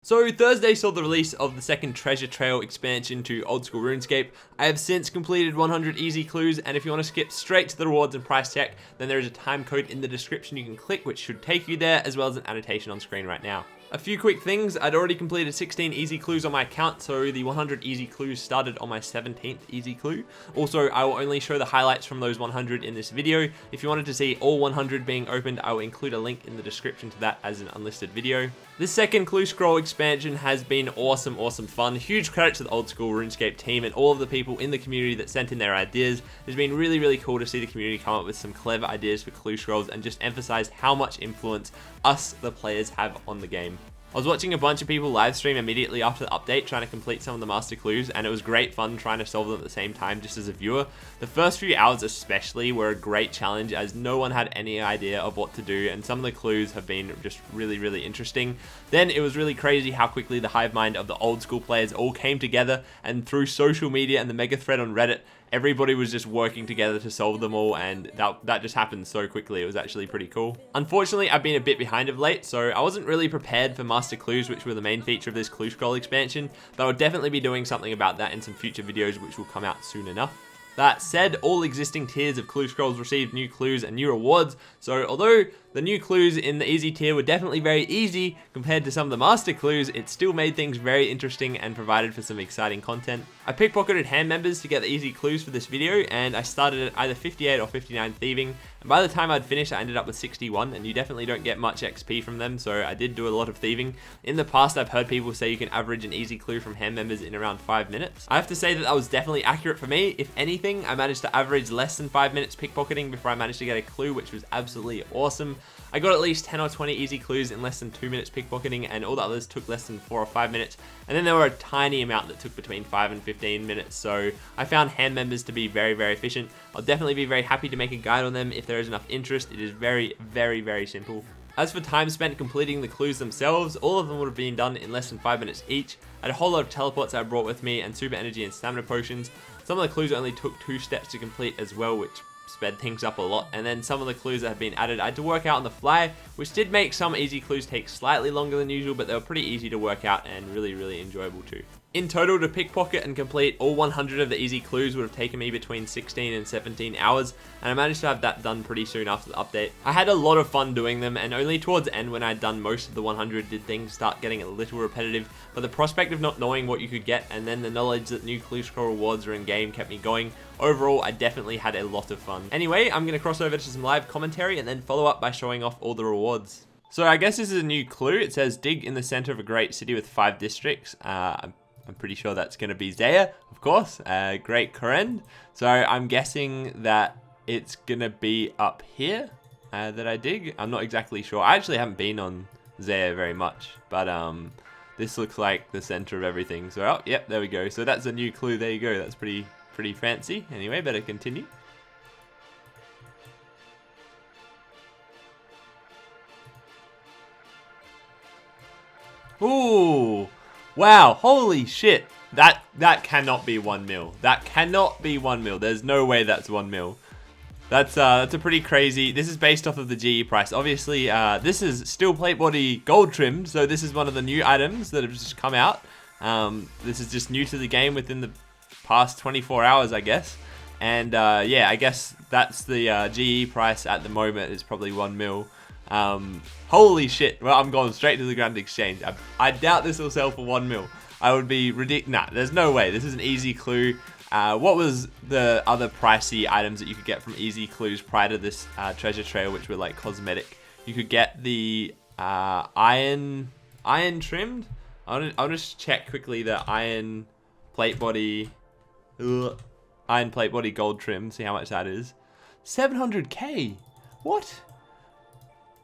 So Thursday saw the release of the second treasure trail expansion to Old School RuneScape. I have since completed 100 easy clues, and if you want to skip straight to the rewards and price check, then there is a time code in the description you can click which should take you there, as well as an annotation on screen right now. A few quick things, I'd already completed 16 easy clues on my account, so the 100 easy clues started on my 17th easy clue. Also, I will only show the highlights from those 100 in this video. If you wanted to see all 100 being opened, I will include a link in the description to that as an unlisted video. This second clue scroll expansion has been awesome fun. Huge credit to the Old School RuneScape team and all of the people in the community that sent in their ideas. It's been really cool to see the community come up with some clever ideas for clue scrolls and just emphasize how much influence us, the players, have on the game. I was watching a bunch of people live stream immediately after the update trying to complete some of the master clues, and it was great fun trying to solve them at the same time just as a viewer. The first few hours especially were a great challenge as no one had any idea of what to do, and some of the clues have been just really interesting. Then it was really crazy how quickly the hive mind of the old school players all came together, and through social media and the mega thread on Reddit, everybody was just working together to solve them all, and that just happened so quickly. It was actually pretty cool. Unfortunately, I've been a bit behind of late, so I wasn't really prepared for master clues, which were the main feature of this clue scroll expansion, but I'll definitely be doing something about that in some future videos, which will come out soon enough. That said, all existing tiers of clue scrolls received new clues and new rewards, so although the new clues in the easy tier were definitely very easy compared to some of the master clues, it still made things very interesting and provided for some exciting content. I pickpocketed hand members to get the easy clues for this video, and I started at either 58 or 59 thieving, and by the time I'd finished I ended up with 61, and you definitely don't get much XP from them, so I did do a lot of thieving. In the past I've heard people say you can average an easy clue from hand members in around 5 minutes. I have to say that was definitely accurate for me. If anything, I managed to average less than 5 minutes pickpocketing before I managed to get a clue, which was absolutely awesome. I got at least 10 or 20 easy clues in less than 2 minutes pickpocketing, and all the others took less than 4 or 5 minutes, and then there were a tiny amount that took between 5 and 15 minutes, so I found hand members to be very efficient. I'll definitely be very happy to make a guide on them if there is enough interest. It is very simple. As for time spent completing the clues themselves, all of them would have been done in less than 5 minutes each. I had a whole lot of teleports I brought with me and super energy and stamina potions. Some of the clues only took 2 steps to complete as well, which sped things up a lot, and then some of the clues that have been added I had to work out on the fly, which did make some easy clues take slightly longer than usual, but they were pretty easy to work out and really enjoyable too. In total, to pickpocket and complete all 100 of the easy clues would have taken me between 16 and 17 hours, and I managed to have that done pretty soon after the update. I had a lot of fun doing them, and only towards the end when I'd done most of the 100 did things start getting a little repetitive, but the prospect of not knowing what you could get and then the knowledge that new clue scroll rewards are in game kept me going. Overall, I definitely had a lot of fun. Anyway, I'm going to cross over to some live commentary and then follow up by showing off all the rewards. So I guess this is a new clue. It says dig in the center of a great city with 5 districts. I'm pretty sure that's going to be Zaya, of course. Great Korend. So I'm guessing that it's going to be up here that I dig. I'm not exactly sure. I actually haven't been on Zaya very much, but this looks like the center of everything. So, oh, yep, there we go. So that's a new clue. There you go. That's pretty fancy. Anyway, better continue. Ooh. Wow, holy shit. That cannot be 1 mil. That cannot be 1 mil. There's no way that's 1 mil. That's a pretty crazy. This is based off of the GE price. Obviously, this is steel plate body gold trimmed, so this is one of the new items that have just come out. This is just new to the game within the past 24 hours, I guess. And yeah, I guess that's the GE price at the moment is probably 1 mil. Holy shit. Well, I'm going straight to the Grand Exchange. I doubt this will sell for 1 mil. I would be ridiculous. Nah, there's no way. This is an easy clue. What was the other pricey items that you could get from easy clues prior to this treasure trail, which were like cosmetic? You could get the iron trimmed. I'll just check quickly the iron plate body gold trim, see how much that is. 700k. What?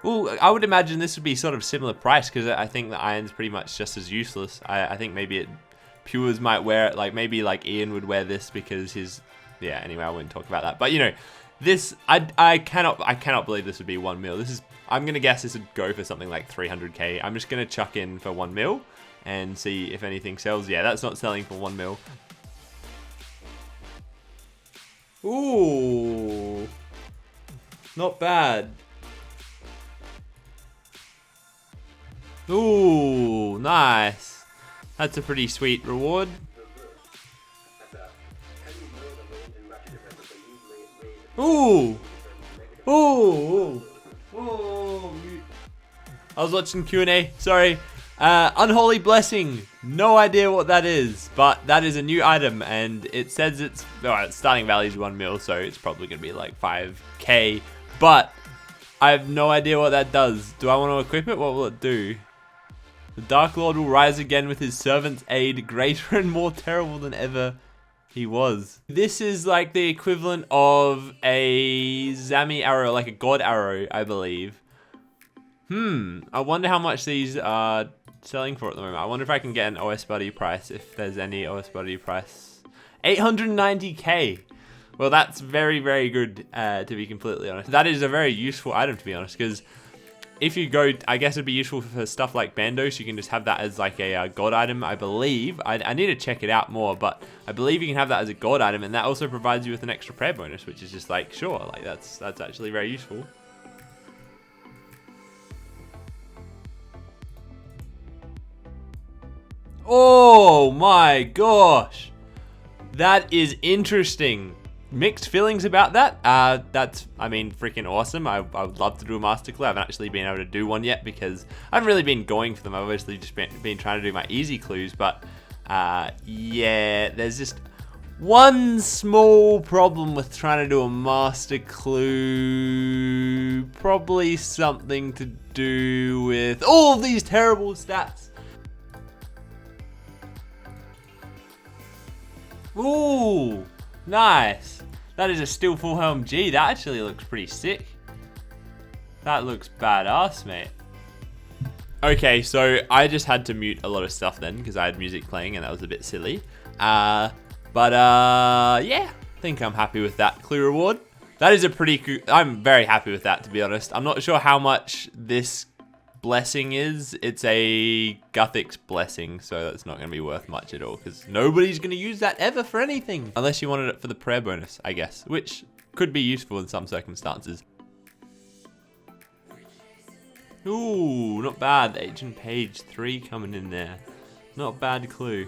Well, I would imagine this would be sort of similar price because I think the iron's pretty much just as useless. I think maybe Pures might wear it, like maybe like Ian would wear this because his, yeah, anyway, I wouldn't talk about that. But you know, this, I cannot believe this would be 1 mil. This is, I'm going to guess this would go for something like 300k. I'm just going to chuck in for 1 mil and see if anything sells. Yeah, that's not selling for 1 mil. Ooh, not bad. Ooh, nice. That's a pretty sweet reward. Ooh. Ooh. Ooh. I was watching Q&A, sorry. Unholy Blessing. No idea what that is, but that is a new item, and it says its starting value is 1 mil, so it's probably going to be like 5k, but I have no idea what that does. Do I want to equip it? What will it do? The Dark Lord will rise again with his servant's aid, greater and more terrible than ever he was. This is like the equivalent of a Zami arrow, like a god arrow, I believe. I wonder how much these are selling for at the moment. I wonder if I can get an OS Buddy price, if there's any OS Buddy price. 890k. Well, that's very, very good, to be completely honest. That is a very useful item, to be honest, because if you go, I guess it'd be useful for stuff like Bandos. You can just have that as like a god item, I believe. I need to check it out more, but I believe you can have that as a god item, and that also provides you with an extra prayer bonus, which is just like, sure, like that's actually very useful. Oh my gosh, that is interesting. Mixed feelings about that. That's, I mean, freaking awesome. I would love to do a master clue. I haven't actually been able to do one yet because I haven't really been going for them. I've obviously just been trying to do my easy clues, but yeah, there's just one small problem with trying to do a master clue. Probably something to do with all of these terrible stats. Ooh, nice. That is a steel full helm G. That actually looks pretty sick. That looks badass, mate. Okay, so I just had to mute a lot of stuff then because I had music playing and that was a bit silly. Yeah, I think I'm happy with that clue reward. That is a pretty cool, I'm very happy with that, to be honest. I'm not sure how much this blessing is. It's a Guthix blessing, so that's not going to be worth much at all because nobody's going to use that ever for anything unless you wanted it for the prayer bonus, I guess, which could be useful in some circumstances. Ooh, not bad. Agent Page 3 coming in there. Not a bad clue.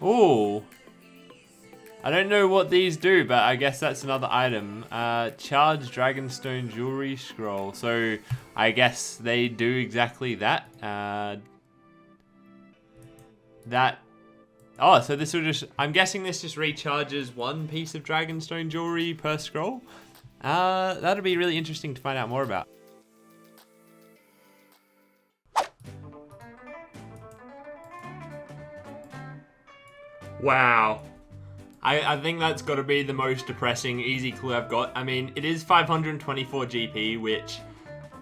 Ooh, I don't know what these do, but I guess that's another item. Charged Dragonstone Jewelry Scroll. So I guess they do exactly that. Oh, so this will just, I'm guessing this just recharges one piece of Dragonstone Jewelry per scroll. That'll be really interesting to find out more about. Wow. I think that's got to be the most depressing easy clue I've got. I mean, it is 524 GP, which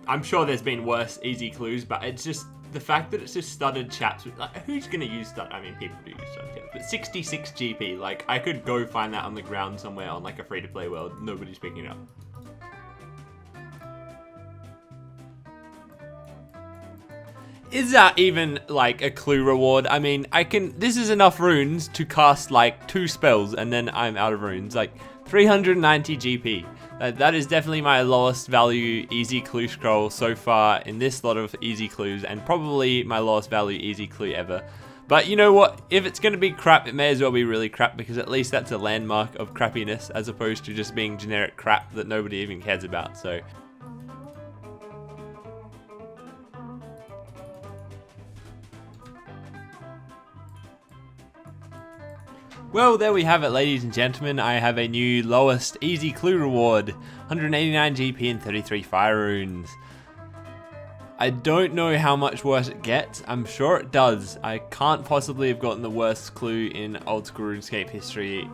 I'm sure there's been worse easy clues, but it's just the fact that it's just studded chaps. Like, who's going to use stud? I mean, people do use studded chaps, but 66 GP. Like, I could go find that on the ground somewhere on like a free-to-play world. Nobody's picking it up. Is that even like a clue reward? I mean, this is enough runes to cast like 2 spells and then I'm out of runes. Like 390 GP. That is definitely my lowest value easy clue scroll so far in this lot of easy clues, and probably my lowest value easy clue ever. But you know what? If it's going to be crap, it may as well be really crap, because at least that's a landmark of crappiness as opposed to just being generic crap that nobody even cares about. So well, there we have it, ladies and gentlemen. I have a new lowest easy clue reward, 189 GP and 33 fire runes. I don't know how much worse it gets. I'm sure it does. I can't possibly have gotten the worst clue in old school RuneScape history.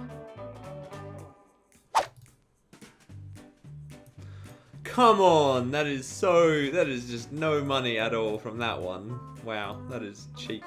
Come on, that is just no money at all from that one. Wow, that is cheap.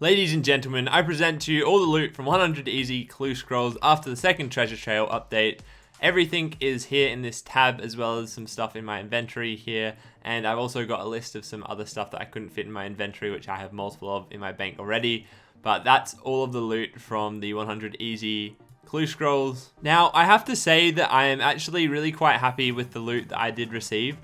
Ladies and gentlemen, I present to you all the loot from 100 easy clue scrolls after the second treasure trail update. Everything is here in this tab, as well as some stuff in my inventory here, and I've also got a list of some other stuff that I couldn't fit in my inventory, which I have multiple of in my bank already. But that's all of the loot from the 100 easy clue scrolls. Now, I have to say that I am actually really quite happy with the loot that I did receive.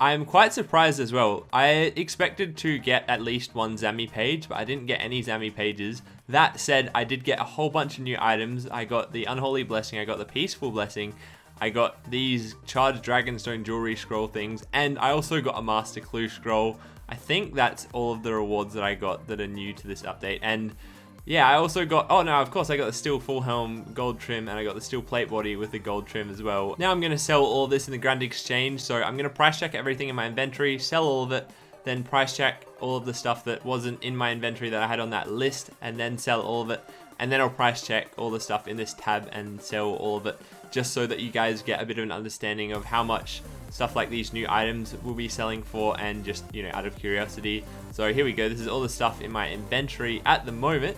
I'm quite surprised as well. I expected to get at least one Zami page, but I didn't get any Zami pages. That said, I did get a whole bunch of new items. I got the Unholy Blessing, I got the Peaceful Blessing, I got these Charged Dragonstone Jewelry Scroll things, and I also got a Master Clue Scroll. I think that's all of the rewards that I got that are new to this update. And yeah, I also got, oh no, of course I got the Steel Full Helm gold trim, and I got the Steel Plate Body with the gold trim as well. Now I'm going to sell all this in the Grand Exchange, so I'm going to price check everything in my inventory, sell all of it, then price check all of the stuff that wasn't in my inventory that I had on that list, and then sell all of it, and then I'll price check all the stuff in this tab and sell all of it, just so that you guys get a bit of an understanding of how much stuff like these new items will be selling for, and just, you know, out of curiosity. So here we go, this is all the stuff in my inventory at the moment.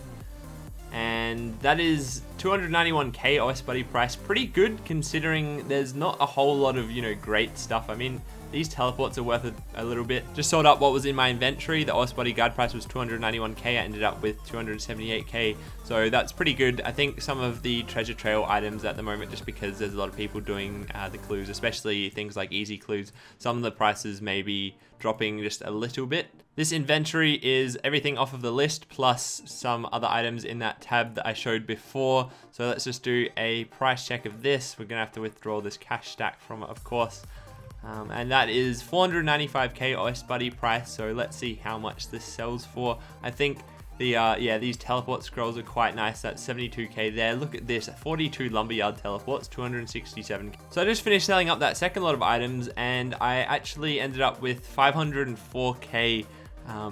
And that is 291k OS Buddy price. Pretty good considering there's not a whole lot of, you know, great stuff. I mean, these teleports are worth a little bit. Just sold up what was in my inventory. The OS Buddy guide price was 291k. I ended up with 278k. So that's pretty good. I think some of the treasure trail items at the moment, just because there's a lot of people doing the clues, especially things like easy clues, some of the prices may be dropping just a little bit. This inventory is everything off of the list plus some other items in that tab that I showed before. So let's just do a price check of this. We're gonna have to withdraw this cash stack from it, of course. And that is 495k OS Buddy price. So let's see how much this sells for. I think the yeah, these teleport scrolls are quite nice. That's 72k there. Look at this, 42 lumberyard teleports, 267k. So I just finished selling up that second lot of items, and I actually ended up with 504k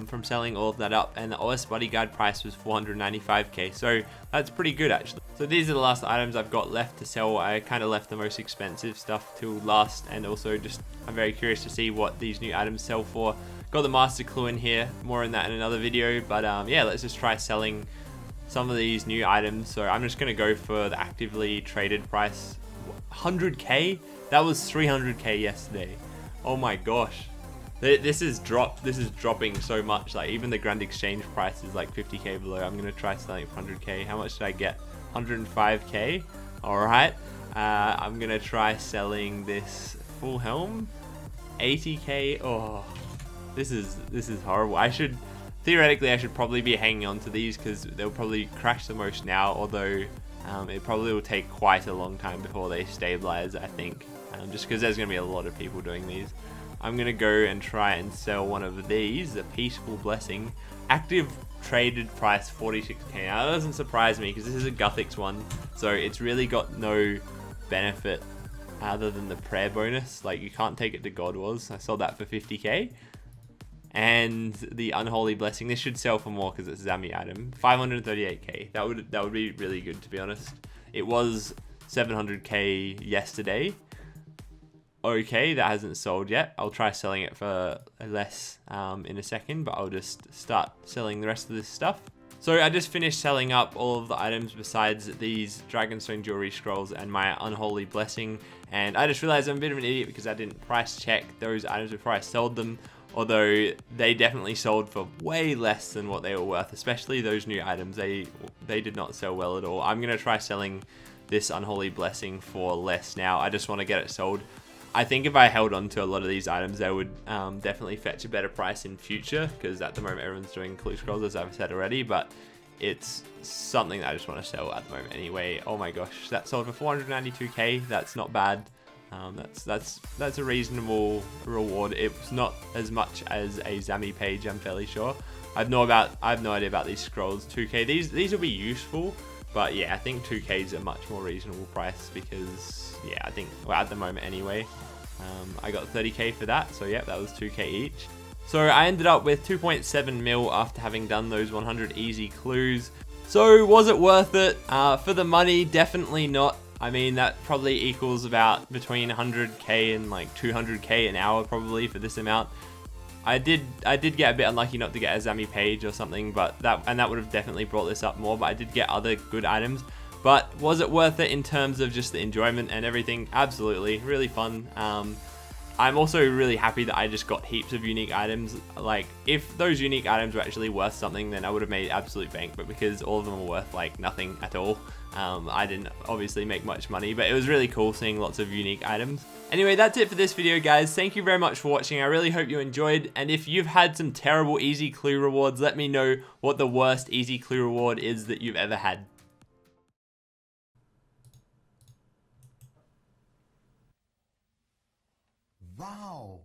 from selling all of that up, and the OS Buddy guide price was 495k, so that's pretty good actually. So these are the last items I've got left to sell. I kind of left the most expensive stuff till last, and also just I'm very curious to see what these new items sell for. Got the Master Clue in here, more on that in another video, but yeah, let's just try selling some of these new items. So I'm just going to go for the actively traded price, 100k. That was 300k yesterday. Oh my gosh. This is dropping so much. Like even the Grand Exchange price is like 50k below. I'm gonna try selling it for 100k. How much did I get? 105k. All right. I'm gonna try selling this full helm. 80k. Oh, this is horrible. Theoretically I should probably be hanging on to these because they'll probably crash the most now. Although it probably will take quite a long time before they stabilize. I think just because there's gonna be a lot of people doing these. I'm going to go and try and sell one of these, the Peaceful Blessing. Active traded price 46k. Now that doesn't surprise me because this is a Guthix one, so it's really got no benefit other than the prayer bonus. Like you can't take it to God Wars. I sold that for 50k. And the Unholy Blessing, this should sell for more because it's a Zami item. 538k. That would be really good, to be honest. It was 700k yesterday. Okay, that hasn't sold yet. I'll try selling it for less in a second, but I'll just start selling the rest of this stuff. So I just finished selling up all of the items besides these Dragonstone Jewelry Scrolls and my Unholy Blessing, and I just realized I'm a bit of an idiot because I didn't price check those items before I sold them, although they definitely sold for way less than what they were worth, especially those new items. They did not sell well at all. I'm going to try selling this Unholy Blessing for less now. I just want to get it sold. I think if I held on to a lot of these items, they would definitely fetch a better price in future, because at the moment everyone's doing clue scrolls, as I've said already, but it's something that I just want to sell at the moment anyway. Oh my gosh, that sold for 492k. That's not bad. That's a reasonable reward. It's not as much as a Zami page, I'm fairly sure. I have no idea about these scrolls. 2k. These will be useful, but yeah, I think 2k is a much more reasonable price because yeah, I think, well, at the moment anyway, I got 30k for that. So yeah, that was 2k each. So I ended up with 2.7 mil after having done those 100 easy clues. So was it worth it? For the money, definitely not. I mean, that probably equals about between 100k and like 200k an hour probably for this amount. I did get a bit unlucky not to get a Zami page or something, but that would have definitely brought this up more, but I did get other good items. But was it worth it in terms of just the enjoyment and everything? Absolutely, really fun. I'm also really happy that I just got heaps of unique items. Like, if those unique items were actually worth something, then I would have made absolute bank, but because all of them were worth like nothing at all, I didn't obviously make much money, but it was really cool seeing lots of unique items. Anyway, that's it for this video, guys. Thank you very much for watching. I really hope you enjoyed, and if you've had some terrible easy clue rewards, let me know what the worst easy clue reward is that you've ever had. Wow.